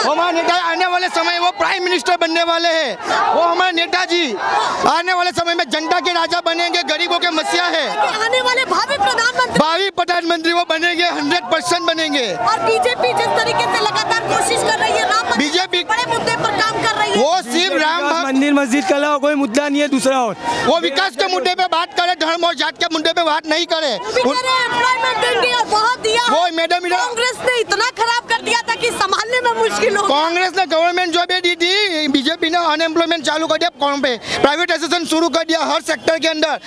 हमारे नेता आने वाले समय वो प्राइम मिनिस्टर बनने वाले हैं, वो हमारे नेताजी आने वाले समय में जनता के राजा बनेंगे, गरीबों के मसीहा है। आने वाले भावी प्रधानमंत्री वो बनेंगे, 100% बनेंगे। और बीजेपी जिस तरीके से लगातार कोशिश कर रही है, राम बीजेपी बड़े मुद्दे पर काम कर रही है, वो सिर्फ राम मंदिर मस्जिद का अलावा कोई मुद्दा नहीं है दूसरा। और वो विकास के मुद्दे पे बात करे, धर्म और जात के मुद्दे पे बात नहीं करे। वो मैडम कांग्रेस ने इतना खराब कर दिया था कि संभालने में मुश्किल हो। कांग्रेस ने गवर्नमेंट जॉब दी थी, बीजेपी ने अनएम्प्लॉयमेंट चालू कर दिया, प्राइवेटाइजेशन शुरू कर दिया, हर सेक्टर के अंदर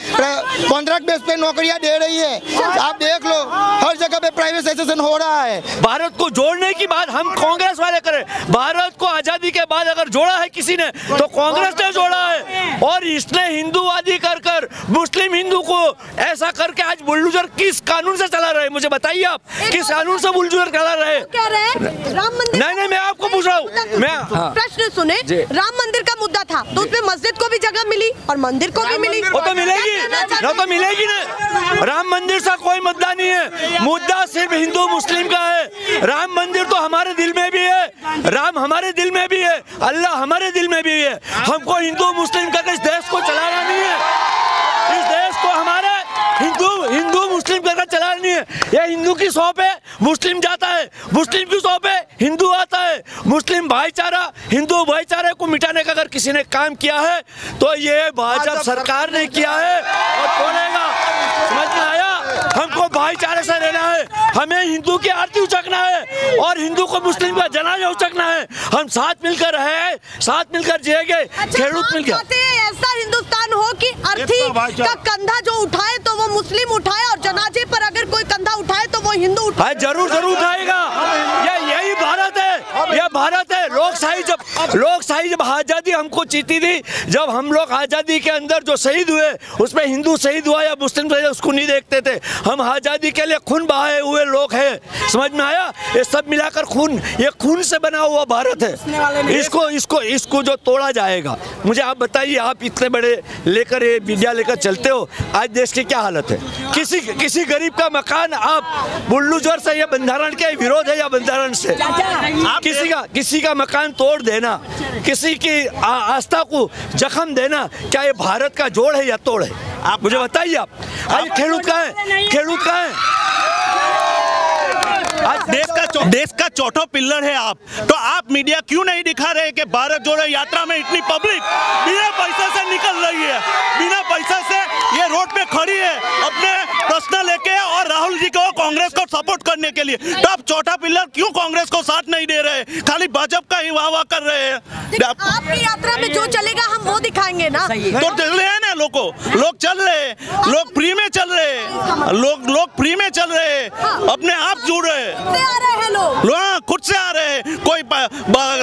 कॉन्ट्रैक्ट बेस पे नौकरियां दे रही है। आप देख लो हर जगह पे प्राइवेटाइजेशन हो रहा है। भारत को जोड़ने की बात हम कांग्रेस वाले करें, भारत को आजादी के बाद अगर जोड़ा है किसी ने तो कांग्रेस ने जोड़ा है। और इसने हिंदूवादी कर कर मुस्लिम हिंदू को ऐसा करके आज बुलडोजर किस कानून से चला रहे, मुझे बताइए आप किस कानून से बुलडोजर चला रहे? कह रहे हैं राम मंदिर। नहीं मैं आपको पूछ रहा हूँ, मैं प्रश्न सुने, राम मंदिर का मुद्दा था तो उसमें मस्जिद को भी जगह मिली और मंदिर को भी मिली। वो तो मिलेगी ना, तो मिलेगी ना। राम मंदिर से कोई मुद्दा नहीं है, मुद्दा सिर्फ हिंदू मुस्लिम का है। राम मंदिर तो हमारे दिल में भी है, राम हमारे दिल में भी है, अल्लाह हमारे दिल में भी है। हमको हिंदू मुस्लिम करके इस देश को चलाना नहीं है, इस देश को हमारे हिंदू मुस्लिम करके चलाना नहीं है। ये हिंदू की शॉप है, मुस्लिम जाता है, मुस्लिम की शॉप है, हिंदू आता है। मुस्लिम भाईचारा हिंदू भाईचारे को मिटाने का अगर किसी ने काम किया है तो ये भाजपा सरकार ने किया है और करेगा। समझ में आया? हमको भाईचारे से रहना है, हमें हिंदू की आरती उचकना है और हिंदू को मुस्लिम का जनाजा उचकना है। हम साथ मिलकर है, साथ मिलकर जिएंगे। खेडूत मिल गया ऐसा हिंदुस्तान हो कि अर्थी का कंधा जो उठाए तो वो मुस्लिम उठाए और जनाजे पर अगर कोई कंधा उठाए तो वो हिंदू उठाए। जरूर उठाएगा। यही भारत है, यह भारत है। लोकशाही जब आजादी हमको जीती थी, जब हम लोग आजादी के अंदर जो शहीद हुए उसमें हिंदू शहीद हुआ या मुस्लिम शहीद उसको नहीं देखते थे। हम आजादी के लिए खून बहाए हुए लोग हैं। समझ में आया? ये सब मिलाकर खून, ये खून से बना हुआ भारत है। इसको जो तोड़ा जाएगा, मुझे आप बताइए, आप इतने बड़े लेकर ये मीडिया लेकर चलते हो, आज देश की क्या हालत है? किसी गरीब का मकान आप बुलडोजर से या बंधारण के विरोध है या बंधारण से किसी का मकान तोड़ देना, किसी की आस्था को जख्म देना, क्या ये भारत का जोड़ है या तोड़ है? आप मुझे बताइए। आप आज खेडूत का है आज देश का चौथा पिल्लर है आप, तो आप मीडिया क्यों नहीं दिखा रहे कि भारत जोड़ो यात्रा में इतनी पब्लिक बिना पैसा से निकल रही है, बिना पैसा से ये रोड पे खड़ी है अपने प्रश्न लेके और राहुल जी को कांग्रेस को सपोर्ट करने के लिए। तो आप चौथा पिल्लर क्यों कांग्रेस को साथ नहीं दे रहे, खाली भाजपा का ही वाह कर रहे हैं? आपकी यात्रा में जो चलेगा हम वो दिखाएंगे ना। तो चल रहे हैं ना, लोग चल रहे, लोग फ्री में चल रहे, लोग फ्री में चल रहे, अपने आप जुड़ रहे, लोग खुद से आ रहे हैं। कोई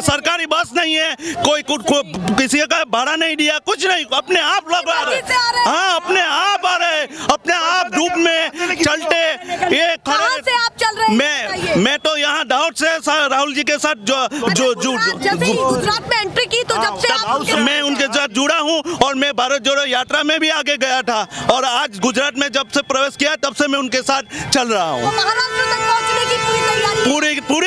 सरकारी बस नहीं है, कोई किसी का भाड़ा नहीं दिया, कुछ नहीं, अपने आप लोग आ रहे हैं। हाँ, अपने आप आ रहे हैं, अपने आप धूप में चलते। ये कहां से आप चल रहे हैं? मैं तो यहाँ दाऊद से राहुल जी के साथ जो गुजरात में एंट्री की तो जब से मैं उनके साथ जुड़ा हूँ और मैं भारत जोड़ो यात्रा में भी आगे गया था और आज गुजरात में जब से प्रवेश किया तब से मैं उनके साथ चल रहा हूँ।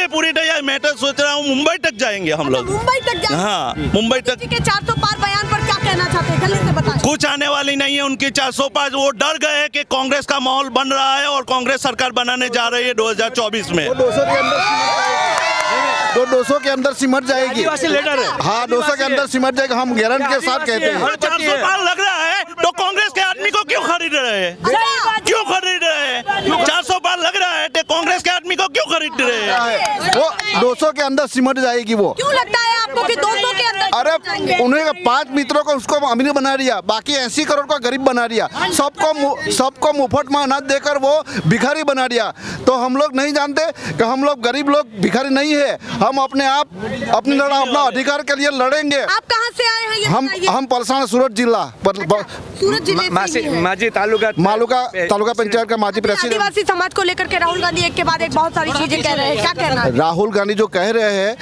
पूरी तैयारी। मैं तो सोच रहा हूँ मुंबई तक जाएंगे हम लोग। मुंबई तक जाएंगे? हाँ, मुंबई तक। के 400 पार बयान पर क्या कहना चाहते हैं, जल्दी से बताएं। कुछ आने वाली नहीं है उनकी 400 पार। वो डर गए हैं कि कांग्रेस का माहौल बन रहा है और कांग्रेस सरकार बनाने जा रही है 2024 में। 200 के अंदर सिमट जाएगी। हाँ, 200 के अंदर सिमट जाएगा, हम गारंटी के साथ कहते हैं। 400 पार लग रहा है तो कांग्रेस के आदमी को क्यों खरीद रहे हैं? क्यों खरीद रहे हैं? 400 पार लग रहा है तो कांग्रेस के आदमी को क्यों खरीद रहे हैं? वो 200 के अंदर सिमट जाएगी। वो क्यों लगता है आपको कि 200 के अंदर? अरे उन्हें 5 मित्रों को उसको अमीर बना दिया, बाकी 80 करोड़ को गरीब बना दिया, सबको मुफ्त में अनाज देकर वो भिखारी बना दिया। तो हम लोग नहीं जानते कि हम लोग गरीब लोग भिखारी नहीं है, हम अपने आप अपना अधिकार के लिए लड़ेंगे। आप कहाँ से आए हैं? हम पलसाण सूरत जिला सूरत जिले माजी तालुका पंचायत का माजी प्रेसिडेंट। आदिवासी समाज को लेकर के राहुल गांधी एक के बाद एक बहुत सारी चीजें कह रहे हैं, क्या कहना है? राहुल गांधी जो कह रहे हैं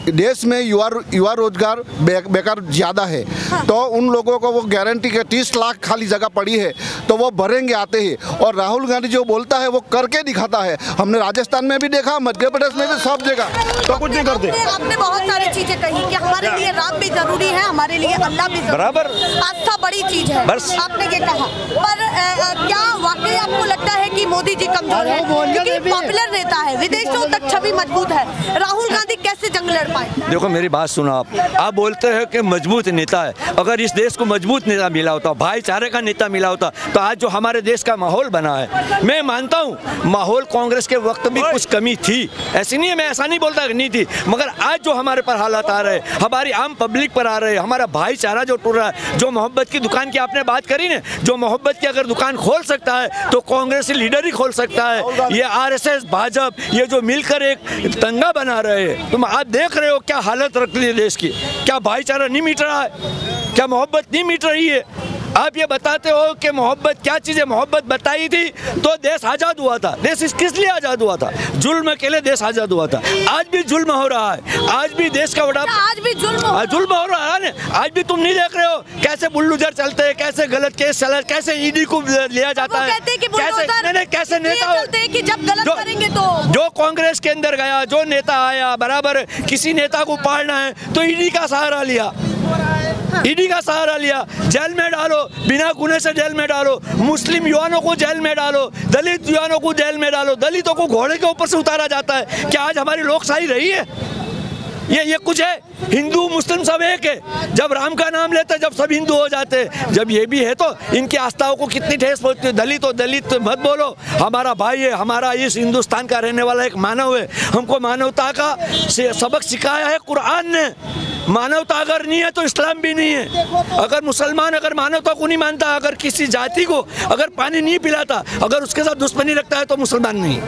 कि देश में युवा युवा रोजगार बेकार ज़्यादा है, तो उन लोगों को वो गारंटी के 30 लाख खाली जगह पड़ी है तो वो भरेंगे आते ही। और राहुल गांधी जो बोलता है वो करके दिखाता है। हमने राजस्थान में भी देखा, मध्य प्रदेश में भी, सब जगह तो कुछ नहीं करते। आपने बहुत सारी चीजें कही कि हमारे लिए राम भी जरूरी है, हमारे लिए अल्लाह भी बराबर, आस्था बड़ी चीज है, बस आपने ये कहा। पर क्या वाकई आपको लगता है कि मोदी जी कमजोर है? क्योंकि पॉपुलर नेता है, विदेशों तक छवि मजबूत है, राहुल गांधी कैसे जंग लड़ पाए? देखो मेरी बात सुनो, आप बोलते हैं कि मजबूत नेता है। अगर इस देश को मजबूत नेता मिला होता, भाईचारे का नेता मिला होता, तो आज जो हमारे देश का माहौल बना है, मैं मानता हूँ माहौल कांग्रेस के वक्त भी कुछ कमी थी, ऐसी नहीं है, मैं ऐसा नहीं बोलता कि नहीं थी, मगर आज जो हमारे पर हालात आ रहे, हमारी आम पब्लिक पर आ रहे, हमारा भाईचारा जो टूट रहा है, जो मोहब्बत की दुकान की आपने बात करी ना, जो मोहब्बत की अगर दुकान खोल सकता है तो कांग्रेस लीडर ही खोल सकता है। ये आरएसएस, भाजपा, ये जो मिलकर एक दंगा बना रहे हैं, तुम आप देख रहे हो क्या हालत रख ली है देश की। क्या भाईचारा नहीं मिट रहा है? क्या मोहब्बत नहीं मिट रही है? आप ये बताते हो कि मोहब्बत क्या चीज़ है? मोहब्बत बताई थी तो देश आज़ाद हुआ था। देश किस लिए आज़ाद हुआ था? जुल्म के लिए देश आज़ाद हुआ था। आज भी जुल्म हो रहा है, आज भी देश का बड़ा, आज भी जुल्म हो रहा है ना। आज भी तुम नहीं देख रहे हो कैसे बुलडोजर चलते हैं, कैसे गलत केस चला, कैसे ईडी को लिया जाता है, कैसे नेता कि जब गलत करेंगे तो जो कांग्रेस के अंदर गया, जो नेता आया, बराबर किसी नेता को पालना है तो ईडी का सहारा लिया, ईडी का सहारा लिया, जेल में डालो, बिना गुने से जेल में डालो, मुस्लिम युवाओं को जेल में डालो, दलित युवाओं को जेल में डालो, दलितों को घोड़े के ऊपर से उतारा जाता है। क्या आज हमारी लोकशाही रही है? ये कुछ है? हिंदू मुस्लिम सब एक है। जब राम का नाम लेते जब सब हिंदू हो जाते, जब ये भी है तो इनकी आस्थाओं को कितनी ठेस पहुंचती है। दलित हो, दलित मत बोलो, हमारा भाई है, हमारा इस हिंदुस्तान का रहने वाला एक मानव है। हमको मानवता का सबक सिखाया है कुरान ने। मानवता अगर नहीं है तो इस्लाम भी नहीं है। अगर मुसलमान अगर मानवता को नहीं मानता, अगर किसी जाति को अगर पानी नहीं पिलाता, अगर उसके साथ दुश्मनी रखता है तो मुसलमान नहीं।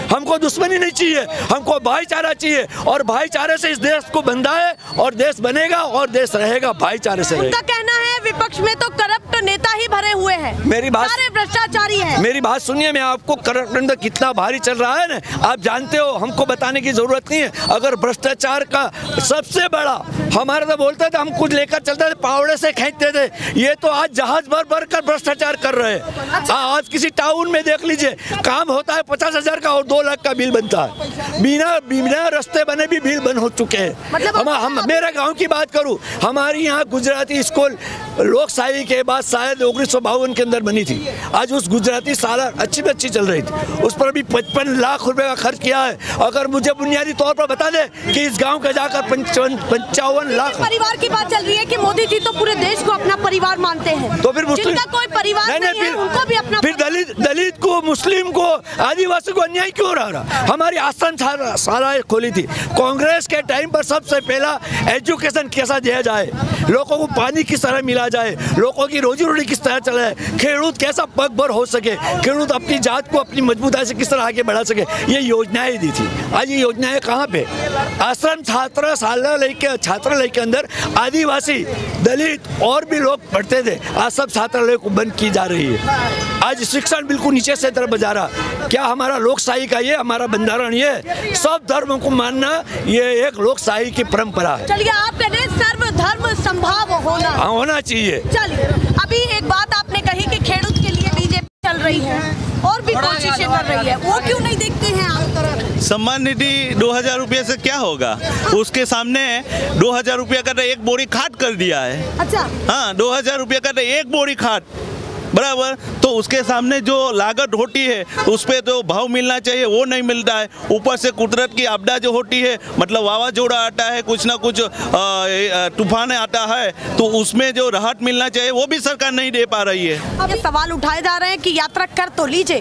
हमको दुश्मनी नहीं चाहिए, हमको भाईचारा चाहिए, और भाईचारे से इस देश को बंधा है, और देश बनेगा और देश रहेगा भाईचारे से। उनका कहना है विपक्ष में तो करप्ट नेता ही भरे हुए हैं, मेरी बात, सारे भ्रष्टाचारी हैं। मेरी बात सुनिए, मैं आपको करप्ट अंदर कितना भारी चल रहा है ना, आप जानते हो, हमको बताने की जरूरत नहीं है। अगर भ्रष्टाचार का सबसे बड़ा, हमारे तो बोलते थे हम कुछ लेकर चलते थे, पावड़े से खींचते थे, ये तो आज जहाज भर कर भ्रष्टाचार कर रहे हैं। आज किसी टाउन में देख लीजिए, काम होता है 50,000 का और 2 लाख का बिल बनता है। बिना रास्ते बने भी बिल बन हो चुके हैं। मतलब हम मेरे गांव की बात करूं, हमारी यहाँ गुजराती स्कूल लोकशाही के बाद शायद 1952 के अंदर बनी थी। आज उस गुजराती साला अच्छी चल रही थी, उस पर भी 55 लाख रुपए का खर्च किया है। अगर मुझे बुनियादी तौर पर बता दे कि इस गांव के जाकर 55 लाख। परिवार की बात चल रही है कि मोदी जी तो पूरे देश को अपना परिवार मानते हैं, तो फिर मुस्लिम जिनका कोई परिवार नहीं है, उनको भी अपना, फिर दलित को, मुस्लिम को, आदिवासी को अन्याय क्यों रहा? हमारी आश्रम शालाएं खोली थी कांग्रेस के टाइम पर। सबसे पहला एजुकेशन कैसा दिया जाए, लोगों को पानी किस तरह मिला जाए, लोगों की रोजी रोटी किस तरह चलाए, खेडूत कैसा पगभर हो सके, खेडूत अपनी जात को अपनी मजबूताई से किस तरह आगे बढ़ा सके, ये योजनाएं दी थी। आज ये योजनाएं कहाँ पे? आश्रम छात्रालय के अंदर आदिवासी, दलित और भी लोग पढ़ते थे, आज सब छात्रालय को बंद की जा रही है। आज शिक्षण बिल्कुल नीचे से तरफ जा रहा। क्या हमारा लोकशाही का ये हमारा बंधारण, ये सब धर्मों को मानना, ये एक लोकशाही की परंपरा है। चलिए, आप कहते हैं सर्वधर्म संभाव होना चाहिए। चलिए, अभी एक बात आपने कही कि खेडूत के लिए बीजेपी चल रही है और भी कोशिशें कर रही है, वो क्यों नहीं देखते हैं आप? सम्मान निधि 2000 रुपये से क्या होगा? उसके सामने 2000 रुपये का एक बोरी खाद कर दिया है। अच्छा, हाँ, 2000 रुपये का एक बोरी खाद, बराबर। तो उसके सामने जो लागत होती है उस पर जो भाव मिलना चाहिए वो नहीं मिलता है। ऊपर से कुदरत की आपदा जो होती है, मतलब वावाजोड़ा आता है, कुछ ना कुछ तूफान आता है, तो उसमें जो राहत मिलना चाहिए वो भी सरकार नहीं दे पा रही है। अब ये सवाल उठाए जा रहे हैं कि यात्रा कर तो लीजिए,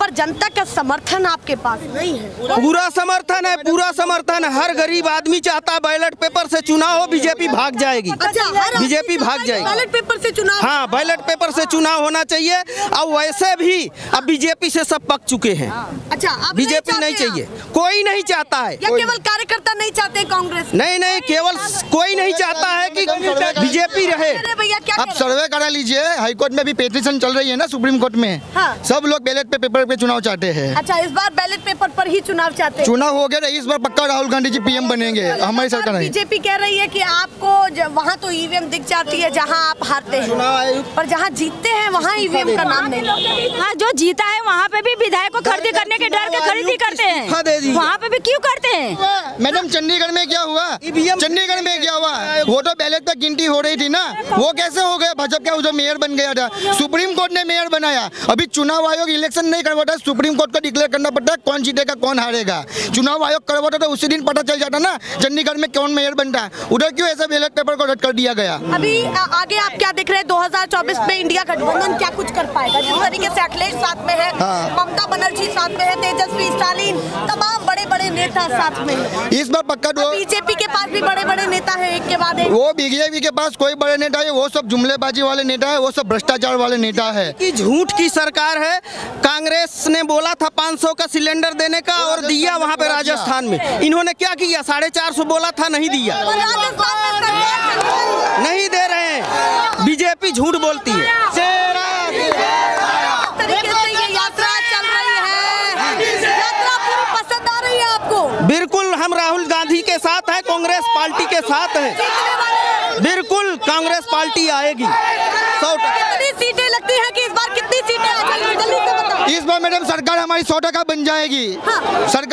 पर जनता का समर्थन आपके पास नहीं है। पूरा समर्थन है, पूरा समर्थन। हर गरीब आदमी चाहता बैलेट पेपर से चुनाव हो, बीजेपी भाग जाएगी। अच्छा, बीजेपी भाग जाएगी। बैलेट पेपर से चुनाव? हाँ, बैलेट पेपर से चुनाव होना चाहिए। और वैसे भी अब बीजेपी से सब पक चुके हैं। अच्छा, अब बीजेपी नहीं चाहते चाहिए, कोई नहीं चाहता है। या केवल कार्यकर्ता नहीं चाहते कांग्रेस? नहीं, केवल कोई नहीं चाहता है कि बीजेपी रहे। अरे भैया क्या आप सर्वे करा लीजिए, हाईकोर्ट में भी पेटिशन चल रही है ना, सुप्रीम कोर्ट में। हाँ। सब लोग बैलेट पेपर पे चुनाव चाहते हैं। अच्छा, इस बार बैलेट पेपर पर ही चुनाव चाहते हैं? चुनाव हो गया, इस बार पक्का राहुल गांधी जी पीएम बनेंगे, हमारी सरकार है। बीजेपी कह रही है कि आपको वहाँ तो ईवीएम दिख जाती है जहाँ आप हारते हैं, पर जहाँ जीतते हैं वहाँ ईवीएम का नाम नहीं। हाँ, जो जीता है वहाँ पे भी विधायक को खरीदी करने के डर के खरीदी करते हैं, वहाँ पे भी क्यों करते हैं? मैडम चंडीगढ़ में क्या हुआ? चंडीगढ़ में क्या हुआ? वो तो बैलेट पे गिनती हो रही थी ना, वो कैसे हो गया? भाजपा का जो मेयर बन गया था, सुप्रीम कोर्ट ने मेयर बनाया। अभी चुनाव आयोग इलेक्शन नहीं करवाता, सुप्रीम कोर्ट को डिक्लेयर करना पड़ता है कौन जीतेगा कौन हारेगा। चुनाव आयोग करवाता तो उसी दिन पता चल जाता ना चंडीगढ़ में कौन मेयर बनता है। उधर क्यों ऐसा बैलेट पेपर को रद्द कर दिया गया? अभी आगे आप क्या देख रहे हैं? 2024 में इंडिया गठबंधन क्या कुछ कर पाएगा? जिस तरीके से अखिलेश साथ में है, ममता बनर्जी साथ में है, तेजस्वी, स्टालिन, तमाम बड़े-बड़े नेता साथ में है। इस बार पक्का बीजेपी के पास भी बड़े-बड़े नेता है, एक के बाद एक। वो बीजेपी के पास कोई बड़े नेता है, वो सब जुमलेबाजी वाले नेता है, वो सब भ्रष्टाचार वाले नेता है। कि झूठ की सरकार है। कांग्रेस ने बोला था 500 का सिलेंडर देने का और दिया वहाँ पे राजस्थान में। इन्होंने क्या किया? 450 बोला था, नहीं दिया। राजस्थान में सरकार नहीं दे रहे हैं, बीजेपी झूठ बोलती है। तरीके से ये यात्रा चल रही है, यात्रा पूरी पसंद आ रही है आपको? बिल्कुल, हम राहुल गांधी के साथ हैं, कांग्रेस पार्टी के साथ हैं। बिल्कुल कांग्रेस पार्टी आएगी। कितनी सीटें लगती हैं कि इस बार कितनी सीटें आ जाएंगी? जल्दी से बताओ। इस बार मैडम सरकार हमारी 100% बन जाएगी। हाँ। सरकार